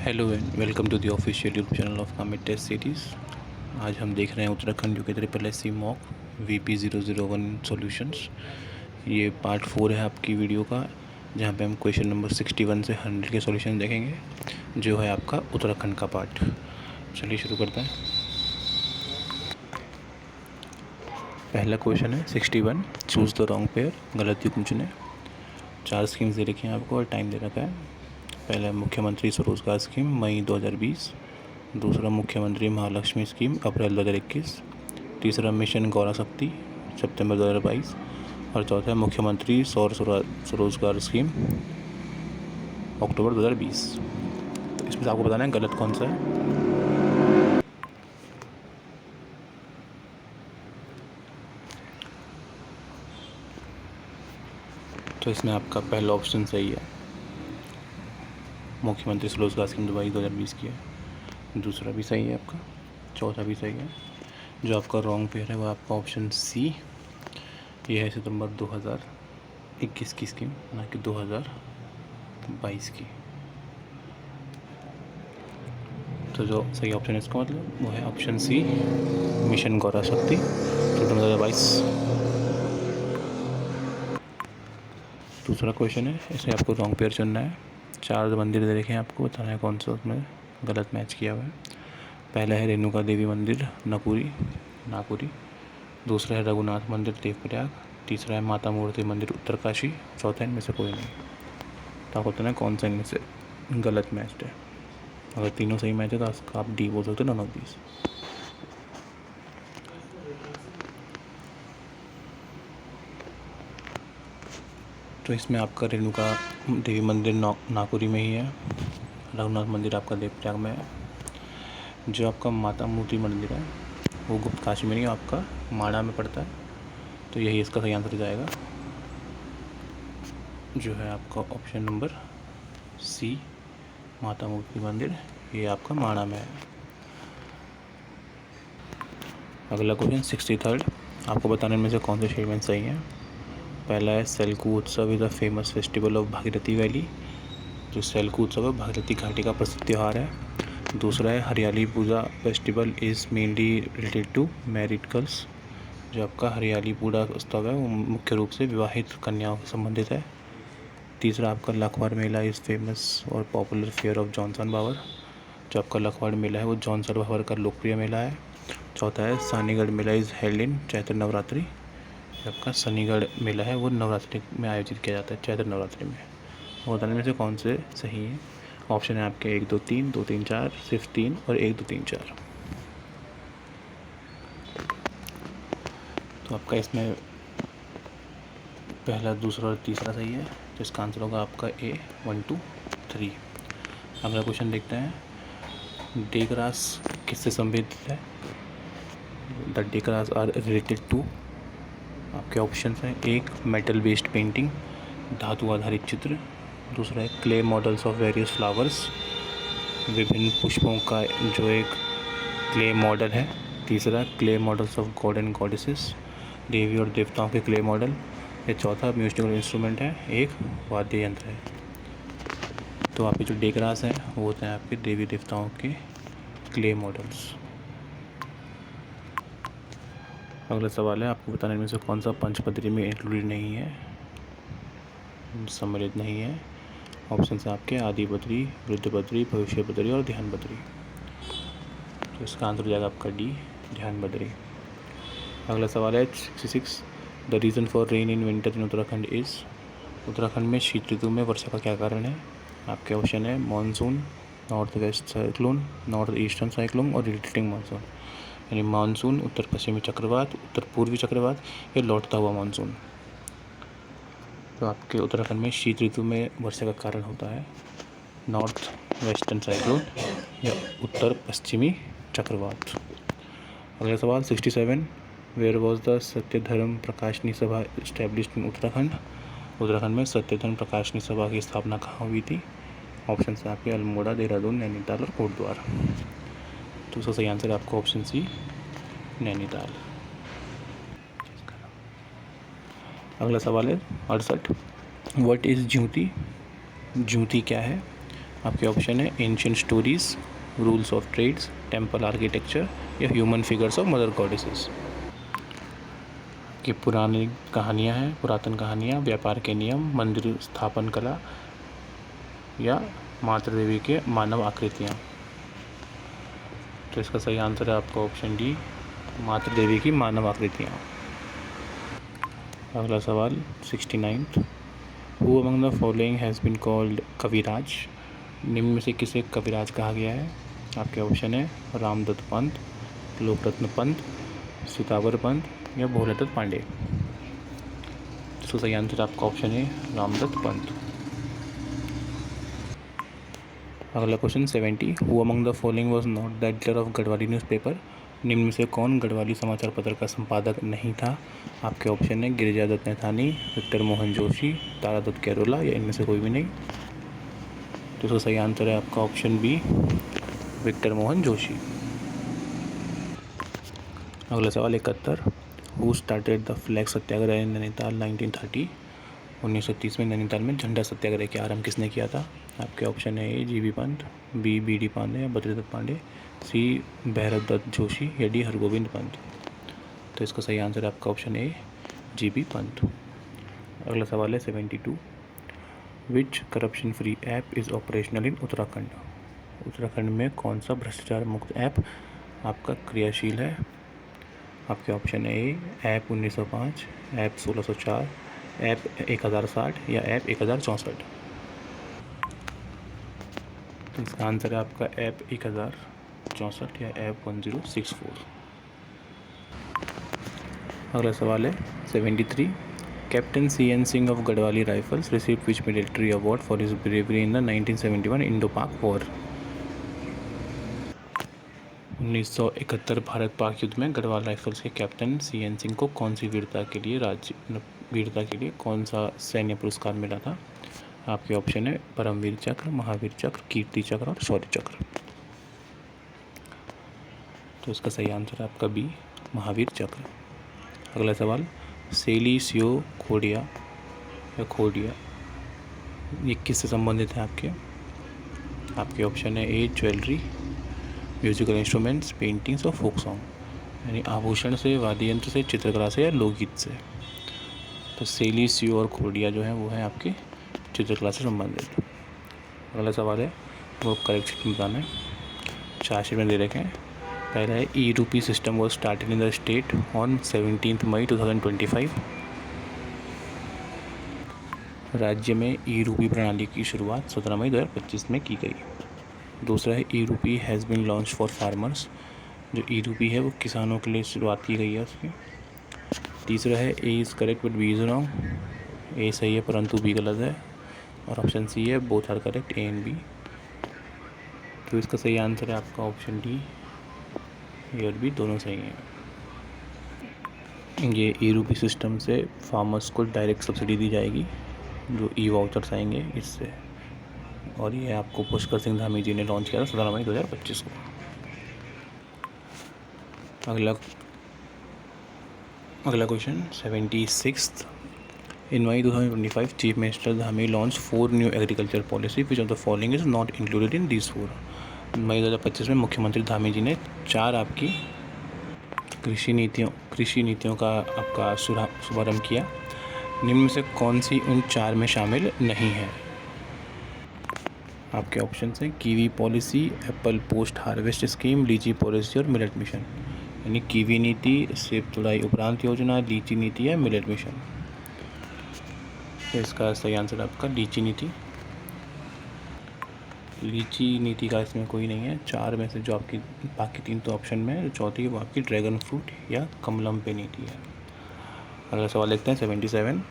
Hello and welcome to the official YouTube channel of commit test series. आज हम देख रहे हैं Uttarakhand UK triple S C mock VP001 solutions. ये part 4 है आपकी वीडियो का, जहाँ पे हम क्वेश्चन नंबर 61 से 100 के सॉल्यूशन देखेंगे, जो है आपका उत्तराखंड का पार्ट। चलिए शुरू करते हैं। पहला क्वेश्चन है 61, चूज़ द रॉन्ग पेयर, गलत युग्म चुनें। 4 स्कीम्स दे रखी हैं आपको और टाइम दे रखा है। पहला मुख्यमंत्री स्वरोजगार स्कीम मई 2020, दूसरा मुख्यमंत्री महालक्ष्मी स्कीम अप्रैल 2021, तीसरा मिशन गौरा शक्ति सितंबर 2022 और चौथा मुख्यमंत्री सौर स्वरोजगार स्कीम अक्टूबर 2020। तो इसमें से आपको बताना है गलत कौन सा है। तो इसमें आपका पहला ऑप्शन सही है, मुख्यमंत्री स्वरोजगार स्कीम मई 2020 की है। दूसरा भी सही है आपका, चौथा भी सही है। जो आपका रॉन्ग पेयर है वो आपका ऑप्शन सी, ये है सितंबर 2021 की स्कीम, ना कि 2022 की। तो जो सही ऑप्शन है इसका मतलब वो है ऑप्शन सी, मिशन गौरा शक्ति 2022। दूसरा क्वेश्चन है, इसे आपको रॉन्ग पेयर चुनना है। 4 मंदिर दे रखे हैं, आपको बताना है कौन सा उसमें गलत मैच किया हुआ है। पहला है रेणुका देवी मंदिर नागपुरी, दूसरा है रघुनाथ मंदिर देवप्रयाग, तीसरा है माता मूर्ति मंदिर उत्तरकाशी, चौथा इनमें से कोई नहीं। तो आपको बताना है कौन सा इनमें से गलत मैच है। अगर तीनों सही मैच है तो आप डी बोल सकते हो, नॉन ऑफ दीज। तो इसमें आपका रेणुका देवी मंदिर नागपुरी में ही है, रघुनाथ मंदिर आपका देवप्रयाग में है। जो आपका माता मूर्ति मंदिर है वो गुप्त काशी में नहीं, आपका माड़ा में पड़ता है। तो यही इसका सही आंसर जाएगा, जो है आपका ऑप्शन नंबर सी, माता मूर्ति मंदिर, ये आपका माड़ा में है। अगला क्वेश्चन 63, आपको बताने में से कौन से स्टेटमेंट सही हैं। पहला है सेल्कू उत्सव is a famous festival of Bhagirathi valley, जो सेल्कू उत्सव है भागीरथी घाटी का प्रसिद्ध त्यौहार है। दूसरा है Hariyali Puja festival is mainly related to married girls, जो आपका हरियाली पूजा उत्सव है वो मुख्य रूप से विवाहित कन्याओं से संबंधित है। तीसरा आपका लखवाड़ मेला इज़ फेमस और पॉपुलर फेयर ऑफ जॉनसन बावर, जो आपका लखवाड़ मेला है वो जॉनसन बावर का लोकप्रिय मेला है। चौथा है Sanigarh Mela is held in Chaitra Navratri, जो आपका शनिगढ़ मेला है वो नवरात्रि में आयोजित किया जाता है, चैत्र नवरात्रि में। बताने में से कौन से सही है। ऑप्शन है आपके 1 2 3, 2 3 4, सिर्फ 3 और 1 2 3 4। तो आपका इसमें पहला, दूसरा और तीसरा सही है, तो इसका आंसर होगा आपका A 1 2 3। अगला क्वेश्चन देखते हैं, डेकरास किससे संबंधित है। द डेकरास आर रिलेटेड टू, आपके ऑप्शन हैं, एक मेटल बेस्ड पेंटिंग, धातु आधारित चित्र, दूसरा है clay models of various flowers, विभिन्न पुष्पों का जो एक क्ले मॉडल है, तीसरा clay models of god and goddesses, देवी और देवताओं के क्ले मॉडल, या चौथा म्यूजिकल इंस्ट्रूमेंट है, एक वाद्य यंत्र है। तो आपके जो डेकरास हैं वो होते हैं आपके देवी देवताओं के क्ले मॉडल्स। अगला सवाल है, आपको बताने में से कौन सा पंचपत्री में इंक्लूडेड नहीं है, सम्मिलित नहीं है। ऑप्शन है आपके आदि बद्री, वृद्ध बद्री, भविष्य बद्री और ध्यान बद्री। तो इसका आंसर हो जाएगा आपका डी, ध्यान बद्री। अगला सवाल है 66, the reason for rain in winter in Uttarakhand is, Uttarakhand में शीत ऋतु में वर्षा का क्या कारण है। आपके ऑप्शन है monsoon, north west cyclone, north eastern cyclone और रिलेटिंग मानसून, यानी मानसून, उत्तर पश्चिमी चक्रवात, उत्तर पूर्वी चक्रवात या लौटता हुआ मानसून। तो आपके उत्तराखंड में शीत ऋतु में वर्षा का कारण होता है नॉर्थ वेस्टर्न साइक्लोन या उत्तर पश्चिमी चक्रवात। अगला सवाल 67, वेयर वॉज द सत्य धर्म प्रकाशनी सभा इस्टेब्लिश्ड इन उत्तराखंड, उत्तराखंड में सत्य धर्म प्रकाशनी सभा की स्थापना कहाँ हुई थी। ऑप्शन है आपके अल्मोड़ा, देहरादून, नैनीताल और कोटद्वार। तो उसका सही आंसर है आपका ऑप्शन सी, नैनीताल। अगला सवाल है 68, व्हाट इज़ ज्योति, ज्योति क्या है। आपके ऑप्शन है ancient stories, rules of trades, temple architecture या human figures of mother goddesses. कि पुरानी कहानियाँ हैं, पुरातन कहानियाँ, व्यापार के नियम, मंदिर स्थापन कला या मातृ देवी के मानव आकृतियाँ। तो इसका सही आंसर है आपका ऑप्शन डी, मातृ देवी की मानव आकृतियाँ। अगला सवाल 69th, who among the following has been called Kaviraj. निम्न में से किसे कविराज कहा गया है? आपके ऑप्शन है रामदत्त पंत, लोकरत्न पंत, सितावर पंत या भोलादत्त पांडे। तो सही आंसर आपका ऑप्शन है रामदत्त पंत। अगला question 70, who among the following was not the editor of Garhwali newspaper. निम्न में से कौन गढ़वाली समाचार पत्र का संपादक नहीं था? आपके ऑप्शन है गिरिजा दत्त नैथानी, विक्टर मोहन जोशी, तारा दत्त कैरोला या इनमें से कोई भी नहीं। तो इसका सही आंसर है आपका option B, Victor Mohan Joshi. अगला सवाल 71, who started the flag Satyagraha in Nainital 1930। 1930 में नैनीताल में झंडा सत्याग्रह का आरंभ किसने किया था? आपके ऑप्शन है A GB Pant, B B D Pande या बद्रीदत्त पांडे, सी भैरव दत्त जोशी या डी हरगोविंद पंत। तो इसका सही आंसर है आपका ऑप्शन ए जीबी पंत। अगला सवाल है 72, which corruption free app is operational in Uttarakhand. Uttarakhand में कौन सा भ्रष्टाचार मुक्त ऐप आपका क्रियाशील है? आपके ऑप्शन है ए ऐप 1905, ऐप 1604, ऐप 1060 या ऐप 1064। इसका आंसर है आपका ऐप 1064 या ऐप 1064। अगला सवाल है 73, captain CN Singh of Garhwali rifles received which military award for his bravery in the 1971 Indo पाक वॉर। 1971 भारत पाक युद्ध में गढ़वाल राइफल्स के कैप्टन CN सिंह को कौन सी वीरता के लिए कौन सा सैन्य पुरस्कार मिला था? आपके ऑप्शन है परमवीर चक्र, महावीर चक्र, कीर्ति चक्र और शौर्य चक्र। तो इसका सही आंसर है आपका बी, महावीर चक्र। अगला सवाल सेलिसियो खोडिया या खोडिया, ये किससे संबंधित है आपके ऑप्शन है ए ज्वेलरी, म्यूजिकल इंस्ट्रूमेंट्स, पेंटिंग्स और फोक सॉन्ग। यानी आभूषण से, वाद्य यंत्र से, चित्रकला से या लोकगीत से। तो सेलिसियो और खोडिया जो है वो है आपके चित्रकला से संबंधित। अगला सवाल है वो करेक्ट बताना है, 4 में दे रखे हैं। पहला है ई रूपी system was started in the state on 17 मई 2025। राज्य में ई रूपी प्रणाली की शुरुआत 17 मई 2025 में की गई। दूसरा है e RUPI has been launched for farmers, जो ई रूपी है वो किसानों के लिए शुरुआत की गई है उसकी। तीसरा है A is correct but B is wrong, A सही है परंतु बी गलत है। और ऑप्शन सी है both are correct, A and B. तो इसका सही आंसर है आपका ऑप्शन डी, ए और बी दोनों सही हैं। ये ई रूपी सिस्टम से फार्मर्स को डायरेक्ट सब्सिडी दी जाएगी, जो ई वाउचर्स आएंगे इससे। और ये आपको पुष्कर सिंह धामी जी ने लॉन्च किया था 17 मई 2025 को। अगला question 76, in May 2025 chief minister Dhami launch 4 new agriculture policy which of the following is not included in this 4। मई 2025 में मुख्यमंत्री धामी जी ने 4 आपकी कृषि नीतियों का आपका शुभारंभ किया। निम्न में से कौन सी उन 4 में शामिल नहीं है? आपके ऑप्शन हैं kiwi policy, Apple post harvest scheme, लीची पॉलिसी और मिलेट मिशन। यानी कीवी नीति, सेब तुड़ाई उपरांत योजना, लीची नीति या मिलेट मिशन। तो इसका सही आंसर आपका लीची नीति। लीची नीति का इसमें कोई नहीं है। 4 में से जो आपकी बाकी 3 तो ऑप्शन में है, जो चौथी है वो आपकी ड्रैगन फ्रूट या कमलम पे नीति है। अगला सवाल देखते हैं 77,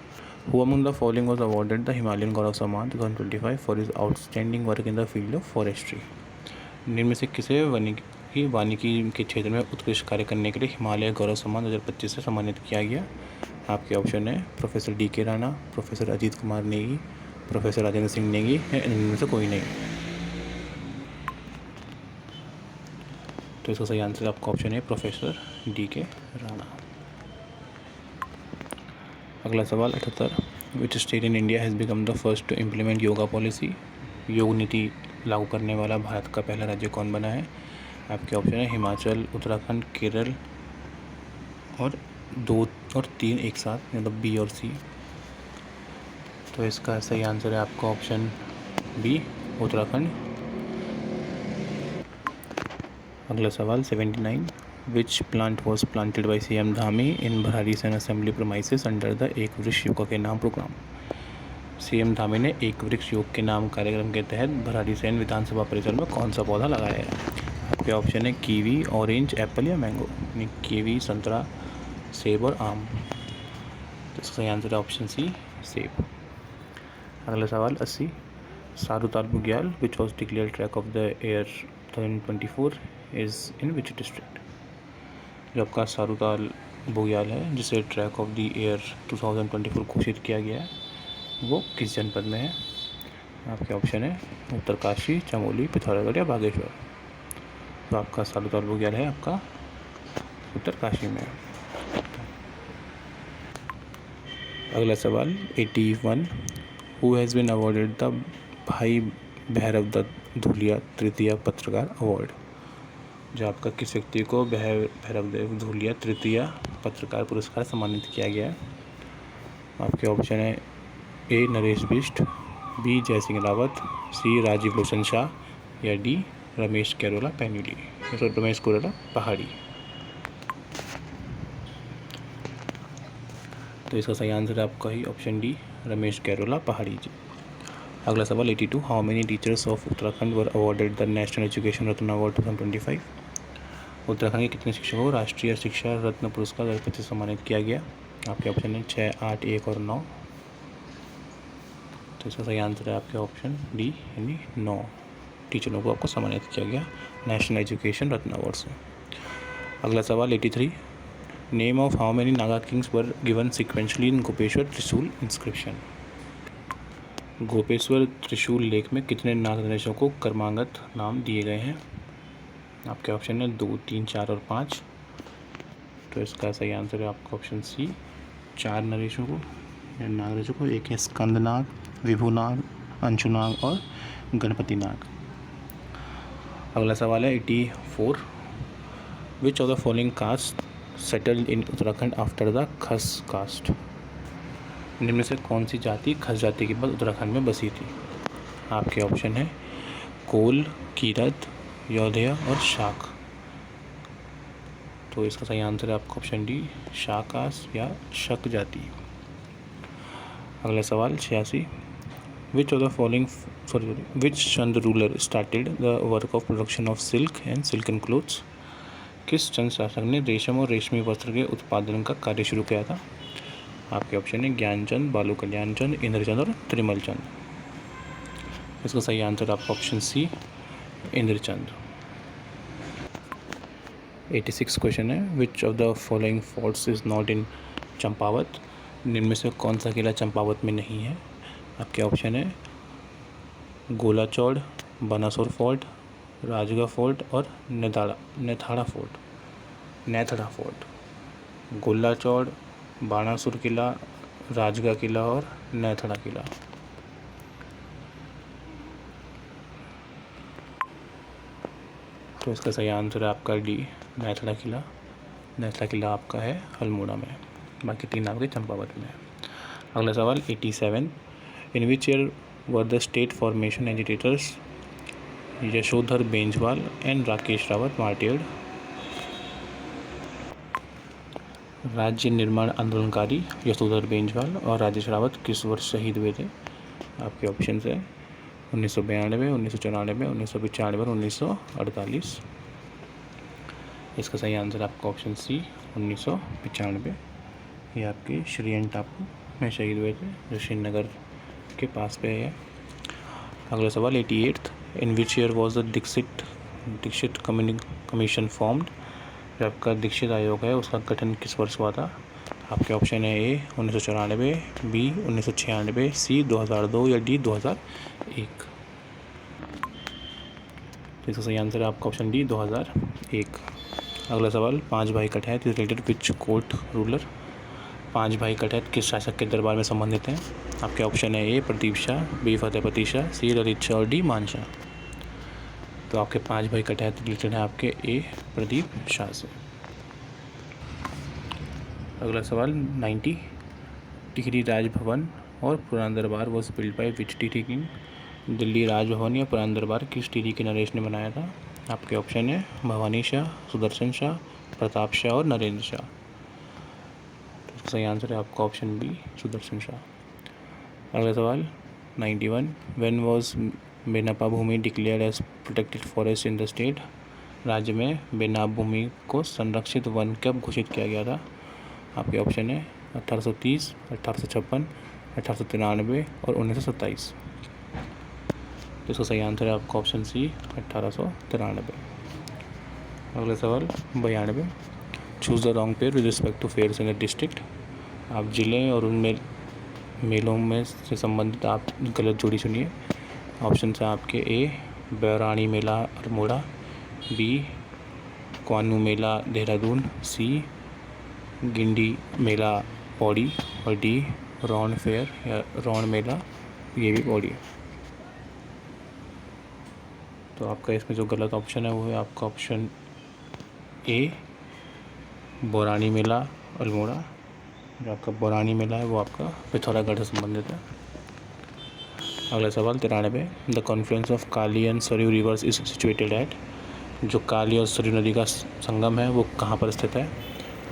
who among the following was awarded the Himalayan Gaurav Samman 2025 for his outstanding work in the field of forestry. निम्न में से किसे वानिकी के क्षेत्र में उत्कृष्ट कार्य करने के लिए हिमालय गौरव सम्मान 2025 से सम्मानित किया गया? आपके ऑप्शन है professor DK Rana, professor Ajit Kumar Negi, professor Rajendra Singh Negi या इनमें से कोई नहीं। तो इसका सही आंसर आपका ऑप्शन है प्रोफेसर DK राणा। अगला सवाल 78, which state in India has become the first to implement yoga policy. योग नीति लागू करने वाला भारत का पहला राज्य कौन बना है? आपके ऑप्शन है हिमाचल, उत्तराखंड, केरल और 2 और 3 एक साथ, मतलब बी और सी। तो इसका सही आंसर है आपका ऑप्शन बी, उत्तराखंड। अगला सवाल 79, which plant was planted by CM Dhami in Bharari Sain assembly premises under the एक वृक्ष योग के नाम प्रोग्राम? CM धामी ने एक वृक्ष योग के नाम कार्यक्रम के तहत भराड़ी सैन विधानसभा परिसर में कौन सा पौधा लगाया है? आपके ऑप्शन है कीवी, ऑरेंज, एप्पल या मैंगो। यानी कीवी, संतरा, सेब और आम। तो इसका सही आंसर है ऑप्शन सी, सेब। अगला सवाल 80, Sarutal Bugyal which was declare trek of the year 2024 is in which district? जो आपका सारूताल बुग्याल है, जिसे ट्रैक ऑफ द ईयर 2024 घोषित किया गया है, वो किस जनपद में है? आपके ऑप्शन है उत्तरकाशी, चमोली, पिथौरागढ़ या बागेश्वर। तो आपका सारूताल बुग्याल है आपका उत्तरकाशी में। अगला सवाल 81, who has been awarded the Bhai Bhairav Dutt Dhulia तृतीय पत्रकार अवार्ड? जो आपका किस व्यक्ति को भैरव देव धूलिया तृतीय पत्रकार पुरस्कार सम्मानित किया गया है? आपके ऑप्शन है ए नरेश बिष्ट, बी जय सिंह रावत, सी राजीव लोचन शाह या डी रमेश कैरोला पहाड़ी। तो इसका सही आंसर है आपका ही ऑप्शन डी, रमेश कैरोला पहाड़ी जी। अगला सवाल 82, how many teachers of Uttarakhand were awarded the national education Ratna award 2025? Uttarakhand के कितने शिक्षकों को राष्ट्रीय शिक्षा रत्न पुरस्कार 2025 सम्मानित किया गया? आपके ऑप्शन है 6, 8, 1 और 9। तो इसका सही आंसर है आपके ऑप्शन डी, यानी 9 टीचरों को आपको सम्मानित किया गया नेशनल एजुकेशन रत्न अवार्ड से। अगला सवाल 83, name of how many Naga kings were given sequentially in Gopeshwar Trishul inscription? Gopeshwar त्रिशूल लेख में कितने नाग नरेशों को कर्मांगत नाम दिए गए हैं? आपके ऑप्शन है 2, 3, 4 और 5। तो इसका सही आंसर है आपका ऑप्शन सी, 4 नरेशों को या नाग नरेशों को। एक है स्कंदनाग, विभुनाग, अंशुनाग और गणपति नाग। अगला सवाल है 84, which of the following caste settled in Uttarakhand after the Khas caste? इनमें से कौन सी जाति खस जाति के बाद उत्तराखंड में बसी थी? आपके ऑप्शन है कोल, कीरत, योधया और शाक। तो इसका सही आंसर है आपका ऑप्शन डी, शाकास या शक जाति। अगला सवाल 86, विच of the following which Chand ruler started the work of production of silk and silken clothes? किस चंद शासक ने रेशम और रेशमी वस्त्र के उत्पादन का कार्य शुरू किया था? आपके ऑप्शन है ज्ञानचंद, बालू कल्याण चंद, इंद्रचंद और त्रिमल चंद। इसका सही आंसर आपका ऑप्शन सी, इंद्रचंद। 86 क्वेश्चन है, विच of the following forts is not in Champawat? इनमें से कौन सा किला चंपावत में नहीं है? आपके ऑप्शन है गोला चौड़, बानासुर फोर्ट, राजगढ़ फोर्ट और नेथाड़ा फोर्ट। गोला चौड़, बानासुर किला, राजगढ़ किला और नेथाड़ा किला। तो इसका सही आंसर है आपका डी, नेथाड़ा किला। नेथाड़ा किला आपका है अल्मोड़ा में, बाकी 3 आपके चंपावत में है। अगला सवाल 87, in which year were the state formation agitators Yashodhar Benjwal and Rakesh Rawat martyred? राज्य निर्माण आंदोलनकारी यशोधर बेंजवाल और राजेश रावत किस वर्ष शहीद हुए थे? आपके ऑप्शन है 1992, 1994, 1995 और 1948। इसका सही आंसर आपका ऑप्शन सी, 1995। ये आपके श्रीयन टापू में शहीद हुए थे, जो श्रीनगर के पास पे है। अगला सवाल 88, in which year was the Dikshit commission formed? जो आपका दीक्षित आयोग है उसका गठन किस वर्ष हुआ था? आपके ऑप्शन है ए 1994, बी 1996, सी 2002 या डी 2001। इसका सही आंसर है आपका ऑप्शन डी, 2001। अगला सवाल 5 भाई Kathait is related which court ruler? 5 भाई कटहत किस शासक के दरबार में संबंधित हैं? आपके ऑप्शन है ए प्रदीप शाह, बी फतेहपति शाह, सी ललित शाह और डी मान शाह। तो आपके 5 भाई कटे हैं, तो रिलेटेड है आपके ए प्रदीप शाह से। अगला सवाल 90, टिहरी राजभवन और पुराना दरबार was build by which Tehri king. Delhi Raj Bhavan या पुराना दरबार किस टिहरी के नरेश ने बनाया था। आपके ऑप्शन है भवानी शाह, सुदर्शन शाह, प्रताप शाह और नरेंद्र शाह। तो इसका सही आंसर है आपका ऑप्शन बी, सुदर्शन शाह। अगला सवाल 91, when was Benapa bhumi declared as protected forest in the state. राज्य में बेनाप भूमि को संरक्षित वन कब घोषित किया गया था। आपके ऑप्शन है 1830, 1856, 1893 और 1927। तो इसका सही आंसर है आपका ऑप्शन सी, 1893। अगला सवाल 92, choose the wrong pair with respect to fairs in the district. आप जिले और उन मेलों में से संबंधित आप गलत जोड़ी सुनिए। ऑप्शन है आपके ए बैरानी मेला अल्मोड़ा, बी कानू मेला देहरादून, सी गिंडी मेला पौड़ी और डी रौन फेयर या रौन मेला ये भी पौड़ी। तो आपका इसमें जो गलत ऑप्शन है वो है आपका ऑप्शन ए बौरानी मेला अल्मोड़ा। जो आपका बौरानी मेला है वो आपका पिथौरागढ़ से संबंधित है। अगला सवाल 93, the Confluence of Kali and Saryu reverse is situated at. जो काली और सरयू नदी का संगम है वो कहाँ पर स्थित है।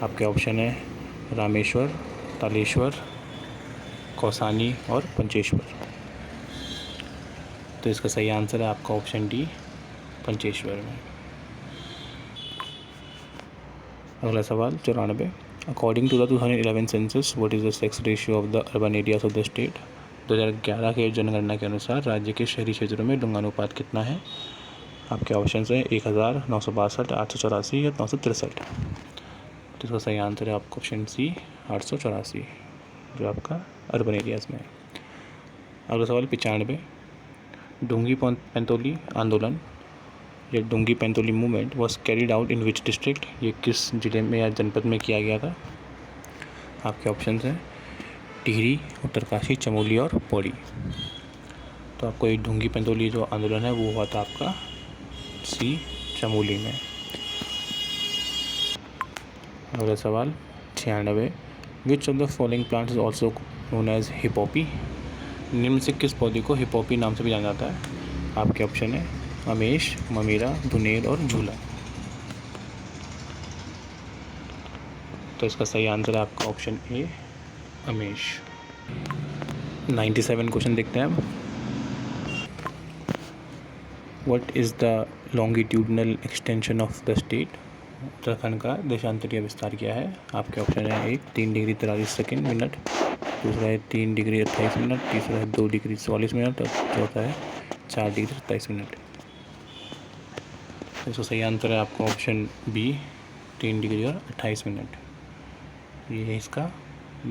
आपके ऑप्शन है रामेश्वर, तालेश्वर, कौसानी और पंचेश्वर। तो इसका सही आंसर है आपका ऑप्शन डी, पंचेश्वर में। अगला सवाल 94, according to the 2011 census what is the sex ratio of the urban areas of the state. 2011 के जनगणना के अनुसार राज्य के शहरी क्षेत्रों में लिंगानुपात कितना है। आपके ऑप्शन है 1000, 962, 884 या 963। तो इसका सही आंसर है आपका ऑप्शन सी, 884, जो आपका अर्बन एरियाज़ में है। अगला सवाल 95, डुंगी पैंतोली आंदोलन या Dungi Pantoli movement was carried out in which district. ये किस जिले में या जनपद में किया गया था। आपके ऑप्शन हैं टिहरी, उत्तरकाशी, चमोली और पौड़ी। तो आपको ये डुंगी पैंतोली जो आंदोलन है वो हुआ था आपका सी, चमोली में। अगला सवाल 96, which of the following plants is also known as Hipopi. निम्न से किस पौधे को हिपोपी नाम से भी जाना जाता है। आपके ऑप्शन है अमेश, ममीरा, धुनेर और झूला। तो इसका सही आंसर है आपका ऑप्शन ए, अमेश। 97 क्वेश्चन देखते हैं अब। What is the longitudinal extension of the state. Uttarakhand का देशांतरीय विस्तार क्या है। आपके ऑप्शन है 1 3 डिग्री 43 सेकेंड मिनट, दूसरा है 3 डिग्री 28 मिनट, तीसरा है 2 डिग्री 44 मिनट और चौथा है 4 डिग्री 27 मिनट। इसका सही आंसर है आपका ऑप्शन बी, 3 डिग्री और 28 मिनट। ये है इसका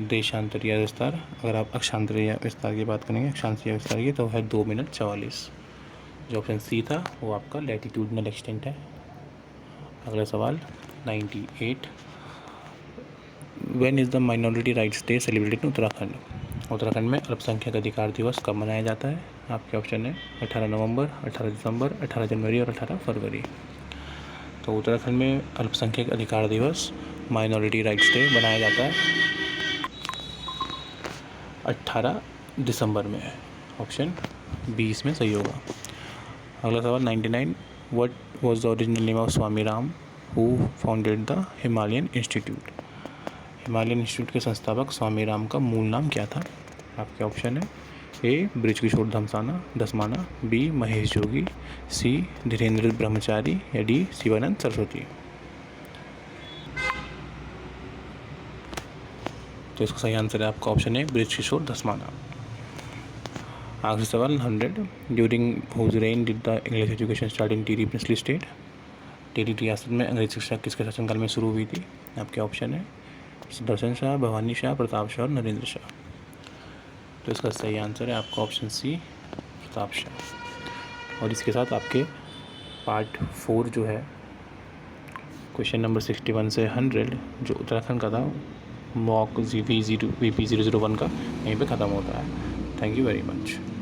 देशांतरीय विस्तार। अगर आप अक्षांतरीय विस्तार की बात करेंगे, अक्षांशीय विस्तार की, तो है 2 मिनट 44। जो ऑप्शन सी था वो आपका लैटिट्यूडनल एक्सटेंट है। अगला सवाल 98, when is the minority rights day celebrated in Uttarakhand. Uttarakhand में अल्पसंख्यक अधिकार दिवस कब मनाया जाता है। आपके ऑप्शन है 18 नवंबर, 18 दिसंबर, 18 जनवरी और 18 फरवरी। तो उत्तराखंड में अल्पसंख्यक अधिकार दिवस, माइनॉरिटी राइट्स डे मनाया जाता है 18 दिसंबर में है। ऑप्शन बी इसमें सही होगा। अगला सवाल 99, what was the original name of Swami Ram who founded the Himalayan institute. Himalayan institute के संस्थापक स्वामी राम का मूल नाम क्या था। आपके ऑप्शन है ए बृजकिशोर धसमाना, बी महेश जोगी, सी धीरेन्द्र ब्रह्मचारी या डी शिवानंद सरस्वती। तो इसका सही आंसर है आपका ऑप्शन है बृजकिशोर धसमाना। आखिरी सवाल 100, during whose reign did the English education start in Tehri princely state. Tehri रियासत में अंग्रेजी शिक्षा किसके शासनकाल में शुरू हुई थी। आपके ऑप्शन है सुदर्शन शाह, भवानी शाह, प्रताप शाह और नरेंद्र शाह। तो इसका सही आंसर है आपका ऑप्शन सी, प्रताप शाह। और इसके साथ आपके पार्ट 4 जो है क्वेश्चन नंबर 61 से 100 जो उत्तराखंड का था मॉक VP001 का यहीं पे ख़त्म होता है। Thank you very much.